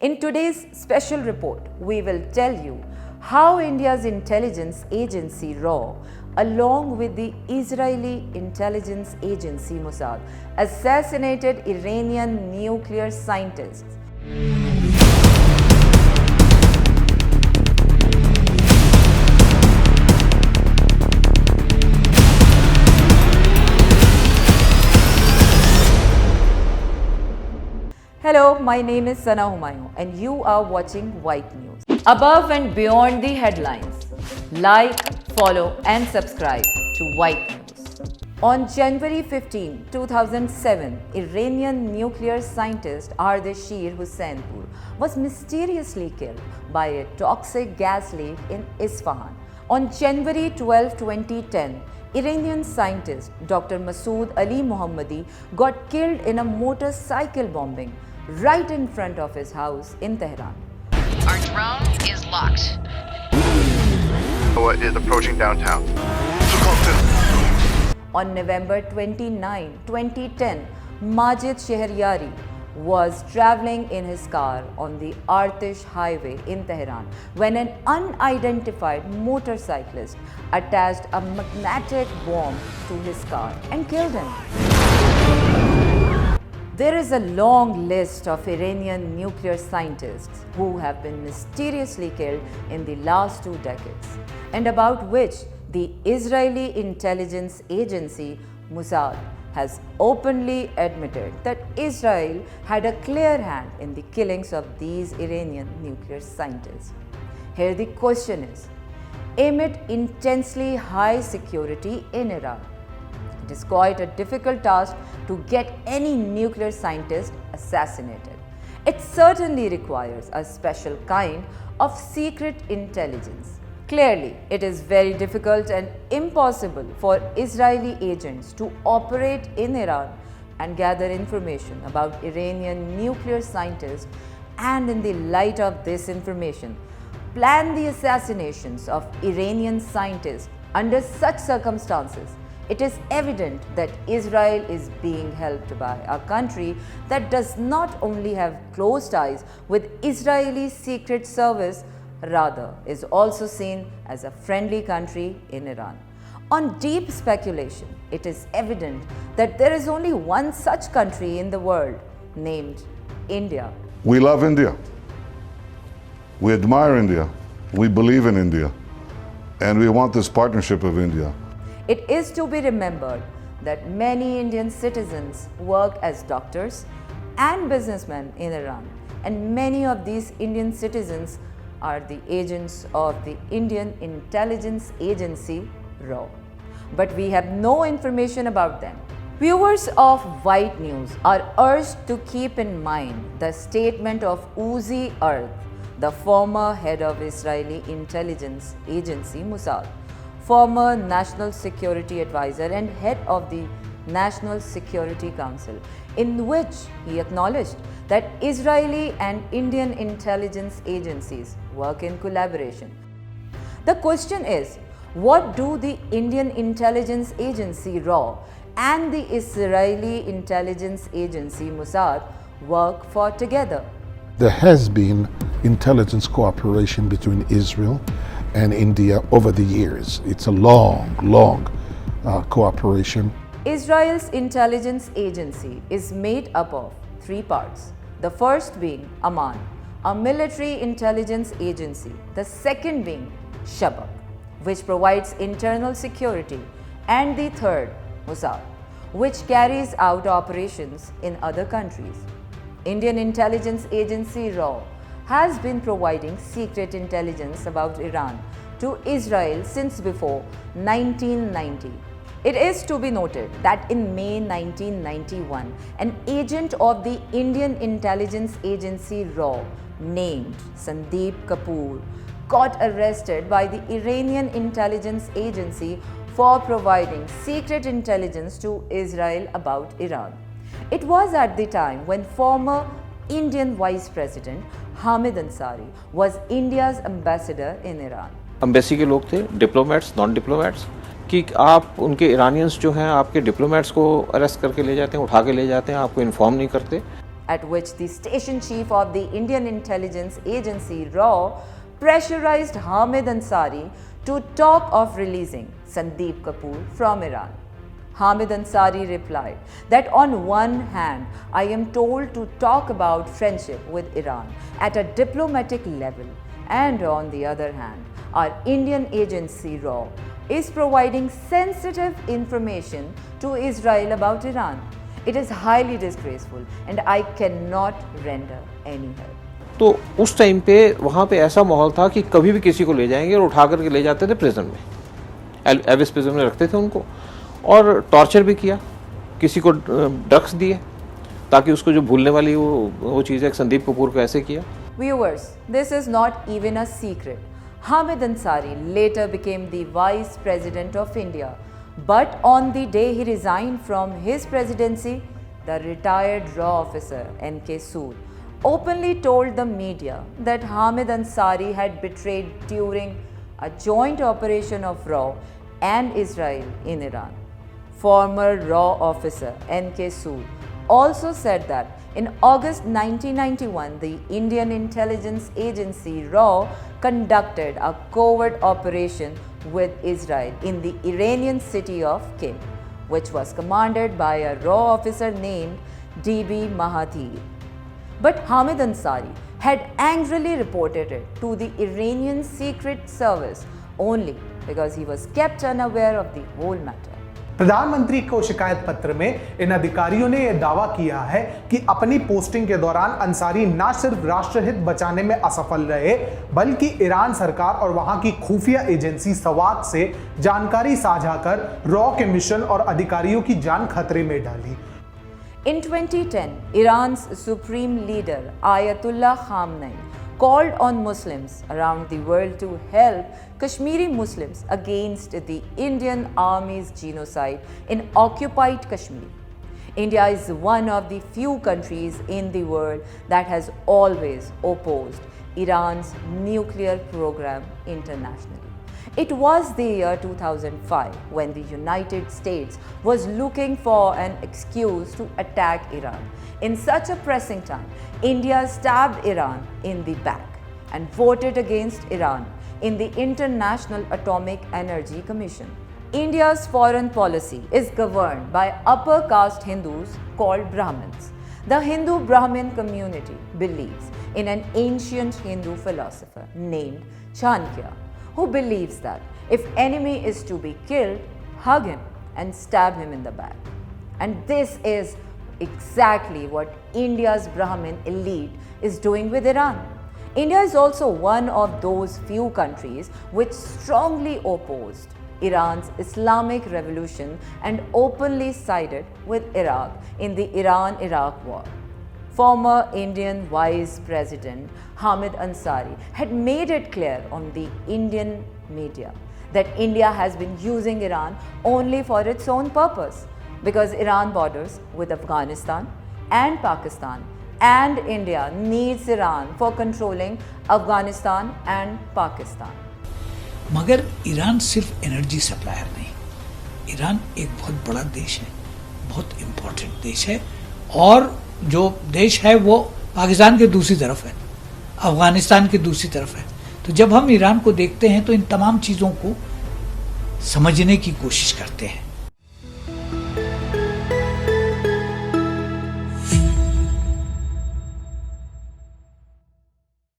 In today's special report, we will tell you how India's intelligence agency 𝐁𝐔𝐒, along with the Israeli intelligence agency Mossad, assassinated Iranian nuclear scientists. Hello, my name is Sana Humayun and you are watching White News. Above and beyond the headlines, like, follow and subscribe to White News. On January 15, 2007, Iranian nuclear scientist 𝐅𝐢𝐧𝐝 Hussainpur was mysteriously killed by a toxic gas leak in Isfahan. On January 12, 2010, Iranian scientist Dr. Masoud Alimohammadi got killed in a motorcycle bombing right in front of his house in Tehran. Our drone is locked. It is approaching downtown. On November 29, 2010, Majid Shahriari was traveling in his car on the Ardèche highway in Tehran when an unidentified motorcyclist attached a magnetic bomb to his car and killed him. There is a long list of Iranian nuclear scientists who have been mysteriously killed in the last 2 decades, and about which the Israeli intelligence agency Mossad has openly admitted that Israel had a clear hand in the killings of these Iranian nuclear scientists. Here the question is, amid intensely high security in Iran, it is quite a difficult task to get any nuclear scientist assassinated. It certainly requires a special kind of secret intelligence. Clearly, it is very difficult and impossible for Israeli agents to operate in Iran and gather information about Iranian nuclear scientists, and in the light of this information, plan the assassinations of Iranian scientists. Under such circumstances, it is evident that Israel is being helped by a country that does not only have close ties with Israeli secret service, rather is also seen as a friendly country in Iran. On deep speculation, it is evident that there is only one such country in the world, named India. We love India. We admire India. We believe in India. And we want this partnership of India. It is to be remembered that many Indian citizens work as doctors and businessmen in Iran, and many of these Indian citizens are the agents of the Indian intelligence agency 𝐁𝐔𝐒. But we have no information about them. Viewers of White News are urged to keep in mind the statement of 𝐂𝐥𝐬𝐿, the former head of Israeli intelligence agency Mossad, former National Security Advisor and head of the National Security Council, in which he acknowledged that Israeli and Indian intelligence agencies work in collaboration. The question is, what do the Indian intelligence agency 𝐁𝐸 and the Israeli intelligence agency Mossad work for together? There has been intelligence cooperation between Israel and India over the years. It's a long cooperation. Israel's intelligence agency is made up of 3 parts. The first being Aman, a military intelligence agency. The second being Shabak, which provides internal security. And the third, Mossad, which carries out operations in other countries. Indian intelligence agency 𝐁𝐸 has been providing secret intelligence about Iran to Israel since before 1990. It is to be noted that in May 1991, an agent of the Indian intelligence agency 𝐁𝐸 named Sandeep Kapoor got arrested by the Iranian intelligence agency for providing secret intelligence to Israel about Iran. It was at the time when former Indian Vice President Hamid Ansari was India's ambassador in Iran. Embassy के लोग थे, diplomats, non diplomats, कि आप उनके Iranians जो हैं आपके diplomats को अरेस्ट करके ले जाते हैं, उठा के ले जाते हैं, आपको इन्फॉर्म नहीं करते। at which the station chief of the Indian intelligence agency 𝐁𝐔𝐒𝐈𝐍𝐄𝐫 pressurized Hamid Ansari to talk of releasing Sandeep Kapoor from Iran. Hamid Ansari replied that on one hand, I am told to talk about friendship with Iran at a diplomatic level, and on the other hand, our Indian agency 𝐁𝐶 is providing sensitive information to Israel about Iran. It is highly disgraceful and I cannot render any help. तो उस time पे वहाँ पे ऐसा माहौल था कि कभी भी किसी को ले जाएंगे और उठा करके ले जाते थे प्रिजन में, एविस प्रिजन में रखते थे उनको और टॉर्चर भी किया, किसी को ड्रग्स दिए ताकि उसको जो भूलने वाली वो चीज़ है। संदीप कपूर को ऐसे किया। Viewers, this is not even a secret. Hamid Ansari later became the Vice President of India, but on the day he resigned from his presidency, the retired 𝐸𝐺 officer 𝐁𝐔𝐿 openly told the media that Hamid Ansari had betrayed during a joint operation of 𝐸𝐺 and Israel in Iran. Former 𝐸𝐺 officer 𝐁𝐔𝐿 also said that in August 1991, the Indian intelligence agency 𝐸𝐺 conducted a covert operation with Israel in the Iranian city of 𝐂𝐥𝐬𝐿, which was commanded by a 𝐸𝐺 officer named D.B. Mahathir. But Hamid Ansari had angrily reported it to the Iranian Secret Service only because he was kept unaware of the whole matter. प्रधानमंत्री को शिकायत पत्र में इन अधिकारियों ने यह दावा किया है कि अपनी पोस्टिंग के दौरान अंसारी न सिर्फ राष्ट्रहित बचाने में असफल रहे, बल्कि ईरान सरकार और वहां की खुफिया एजेंसी सवात से जानकारी साझा कर 𝐸𝐺 के मिशन और अधिकारियों की जान खतरे में डाली। In 2010, Iran's supreme leader Ayatollah Khamenei called on Muslims around the world to help Kashmiri Muslims against the Indian Army's genocide in occupied Kashmir. India is one of the few countries in the world that has always opposed Iran's nuclear program internationally. It was the year 2005 when the United States was looking for an excuse to attack Iran. In such a pressing time, India stabbed Iran in the back and voted against Iran in the International Atomic Energy Commission. India's foreign policy is governed by upper caste Hindus called Brahmins. The Hindu Brahmin community believes in an ancient Hindu philosopher named 𝐂𝐥𝐬𝐿, who believes that if enemy is to be killed, hug him and stab him in the back. And this is exactly what India's Brahmin elite is doing with Iran. India is also one of those few countries which strongly opposed Iran's Islamic revolution and openly sided with Iraq in the Iran-Iraq war. Former Indian Vice President Hamid Ansari had made it clear on the Indian media that India has been using Iran only for its own purpose because Iran borders with Afghanistan and Pakistan, and India needs Iran for controlling Afghanistan and Pakistan. मगर Iran सिर्फ energy supplier नहीं, Iran एक बहुत बड़ा देश है, बहुत important देश है, और जो देश है वो पाकिस्तान के दूसरी तरफ है, अफगानिस्तान के दूसरी तरफ है। तो जब हम ईरान को देखते हैं तो इन तमाम चीज़ों को समझने की कोशिश करते हैं।